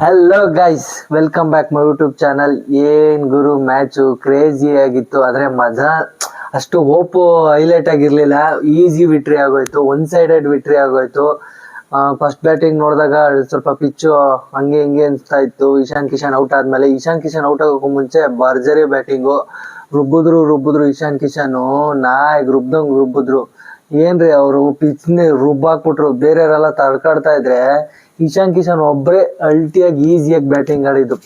Hello guys, welcome back my YouTube channel. ಏನ್ ಗುರು match crazy ಆಗಿತ್ತು. ಆದ್ರೆ ಮಜಾ ಅಷ್ಟು ಹೋಪ್ ಹೈಲೈಟ್ ಆಗಿರ್ಲಿಲ್ಲ. ಈಸಿ ವಿಟ್ರಿ ಆಗೋಯ್ತು, ಒನ್ ಸೈಡೆಡ್ ವಿಟ್ರಿ ಆಗೋಯ್ತು. ಫಸ್ಟ್ ಬ್ಯಾಟಿಂಗ್ ನೋಡಿದಾಗ ಸ್ವಲ್ಪ ಪಿಚ್ಚು ಹಂಗೆ ಹಿಂಗೆ ಅನ್ಸ್ತಾ ಇತ್ತು. ಇಶಾನ್ ಕಿಶನ್ ಔಟ್ ಆದ್ಮೇಲೆ, ಇಶಾನ್ ಕಿಶನ್ ಔಟ್ ಆಗೋಕ್ಕೂ ಮುಂಚೆ ಭರ್ಜರಿ ಬ್ಯಾಟಿಂಗು. ರುಬ್ಬಿದ್ರು ಇಶಾನ್ ಕಿಶನ್ ನಾಯಕ್ ರುಬ್ಬಿದ್ರು. ಏನ್ರಿ ಅವರು ಪಿಚ್ನ ರುಬ್ಬಾಕ್ಬಿಟ್ರು. ಬೇರೆಯವರೆಲ್ಲ ತಡ್ಕಾಡ್ತಾ ಇದ್ರೆ ಇಶಾನ್ ಕಿಶನ್ ಒಬ್ಬರೇ ಅಲ್ಟಿಯಾಗಿ ಈಸಿಯಾಗಿ ಬ್ಯಾಟಿಂಗ್ ಆಡಿದ್ದು,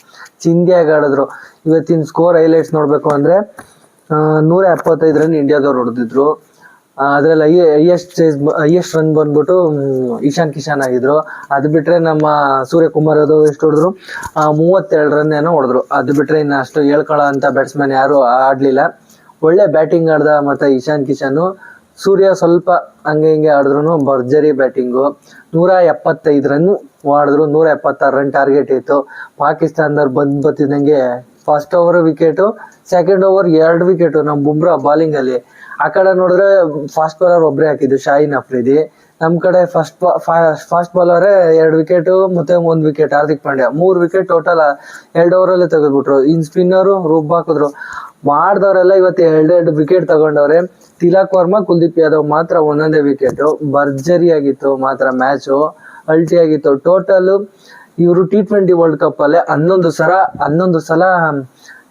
ಚಿಂದಿಯಾಗಿ ಆಡಿದ್ರು. ಇವತ್ತಿನ ಸ್ಕೋರ್ ಹೈಲೈಟ್ಸ್ ನೋಡ್ಬೇಕು ಅಂದ್ರೆ 175 ರನ್ ಇಂಡಿಯಾದವ್ರು ಹೊಡೆದಿದ್ರು. ಅದ್ರಲ್ಲಿ ಹೈಯೆಸ್ಟ್ ರನ್ ಬಂದ್ಬಿಟ್ಟು ಇಶಾನ್ ಕಿಶನ್ ಆಗಿದ್ರು. ಅದು ಬಿಟ್ರೆ ನಮ್ಮ ಸೂರ್ಯಕುಮಾರ್ ಯಾದವ್ ಎಷ್ಟು ಹೊಡೆದ್ರು, 32 ರನ್ ಏನೋ ಹೊಡೆದ್ರು. ಅದು ಬಿಟ್ರೆ ಇನ್ನು ಅಷ್ಟು ಹೇಳ್ಕೊಳ್ಳೋ ಅಂತ ಬ್ಯಾಟ್ಸ್ಮನ್ ಯಾರು ಆಡ್ಲಿಲ್ಲ. ಒಳ್ಳೆ ಬ್ಯಾಟಿಂಗ್ ಆಡ್ದ ಮತ್ತೆ ಇಶಾನ್ ಕಿಶನ್. ಸೂರ್ಯ ಸ್ವಲ್ಪ ಹಂಗೆ ಹಿಂಗೆ ಆಡಿದ್ರು ಭರ್ಜರಿ ಬ್ಯಾಟಿಂಗು. 175 ರನ್ ಮಾಡಿದ್ರು. 176 ರನ್ ಟಾರ್ಗೆಟ್ ಇತ್ತು. ಪಾಕಿಸ್ತಾನದವ್ರು ಬತ್ತಿದಂಗೆ first over wicket, second over 2 wicket ನಮ್ಮ ಬುಮ್ರಾ ಬಾಲಿಂಗ್ ಅಲ್ಲಿ. ಆ ಕಡೆ ನೋಡಿದ್ರೆ ಫಾಸ್ಟ್ ಬಾಲರ್ ಒಬ್ಬರೇ ಹಾಕಿದ್ದು, ಶಾಹಿನ್ ಅಫ್ರಿದಿ. ನಮ್ಮ ಕಡೆ ಫಾಸ್ಟ್ ಬಾಲರೇ 2 ವಿಕೆಟು ಮತ್ತೆ 1 wicket Hardik Pandya. 3 wicket total 2 ಓವರಲ್ಲೇ ತೆಗೆದ್ಬಿಟ್ರು. ಇನ್ ಸ್ಪಿನ್ನರು ಹಾಕಿದ್ರು. ಮಾಡ್ದವ್ರೆಲ್ಲ ಇವತ್ತು 2 ವಿಕೆಟ್ ತಗೊಂಡವ್ರೆ. ತಿಲಕ್ ವರ್ಮಾ, ಕುಲ್ದೀಪ್ ಯಾದವ್ ಮಾತ್ರ ಒಂದೊಂದೇ ವಿಕೆಟ್. ಭರ್ಜರಿ ಆಗಿತ್ತು ಮಾತ್ರ ಮ್ಯಾಚು, ಅಲ್ಟಿ ಆಗಿತ್ತು. ಟೋಟಲ್ ಇವರು T20 ವರ್ಲ್ಡ್ ಕಪ್ ಅಲ್ಲೇ 11 ಸಲ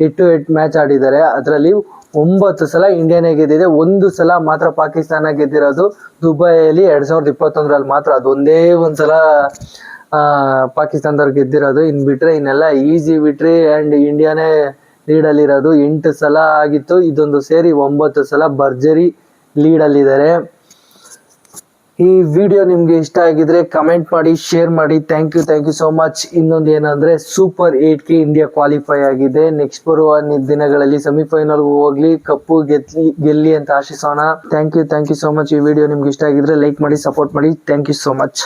8 ಮ್ಯಾಚ್ ಆಡಿದ್ದಾರೆ. ಅದರಲ್ಲಿ 9 ಸಲ ಇಂಡಿಯಾನೇ ಗೆದ್ದಿದೆ. 1 ಸಲ ಮಾತ್ರ ಪಾಕಿಸ್ತಾನ ಗೆದ್ದಿರೋದು ದುಬೈಯಲ್ಲಿ 2021ರಲ್ಲಿ ಮಾತ್ರ. ಅದೊಂದೇ ಒಂದ್ಸಲ ಪಾಕಿಸ್ತಾನದವ್ರು ಗೆದ್ದಿರೋದು. ಇನ್ ಬಿಟ್ರೆ ಇನ್ನೆಲ್ಲ ಈಸಿ ವಿಟ್ರಿ ಅಂಡ್ ಇಂಡಿಯಾನೇ ಲೀಡಲ್ಲಿರೋದು. 8 ಸಲ ಆಗಿತ್ತು, ಇದೊಂದು ಸೇರಿ 9 ಸಲ ಭರ್ಜರಿ ಲೀಡಲ್ಲಿದ್ದಾರೆ. ಈ ವಿಡಿಯೋ ನಿಮ್ಗೆ ಇಷ್ಟ ಆಗಿದ್ರೆ ಕಮೆಂಟ್ ಮಾಡಿ, ಶೇರ್ ಮಾಡಿ. Thank you so much. ಇನ್ನೊಂದು ಏನಂದ್ರೆ ಸೂಪರ್ 8ಗೆ ಇಂಡಿಯಾ ಕ್ವಾಲಿಫೈ ಆಗಿದೆ. ನೆಕ್ಸ್ಟ್ ಬರುವ ದಿನಗಳಲ್ಲಿ ಸೆಮಿಫೈನಲ್ ಹೋಗ್ಲಿ, ಕಪ್ಪು ಗೆಲ್ಲಿ ಅಂತ ಆಶಿಸೋಣ. Thank you so much. ಈ ವಿಡಿಯೋ ನಿಮ್ಗೆ ಇಷ್ಟ ಆಗಿದ್ರೆ ಲೈಕ್ ಮಾಡಿ, ಸಪೋರ್ಟ್ ಮಾಡಿ. Thank you so much.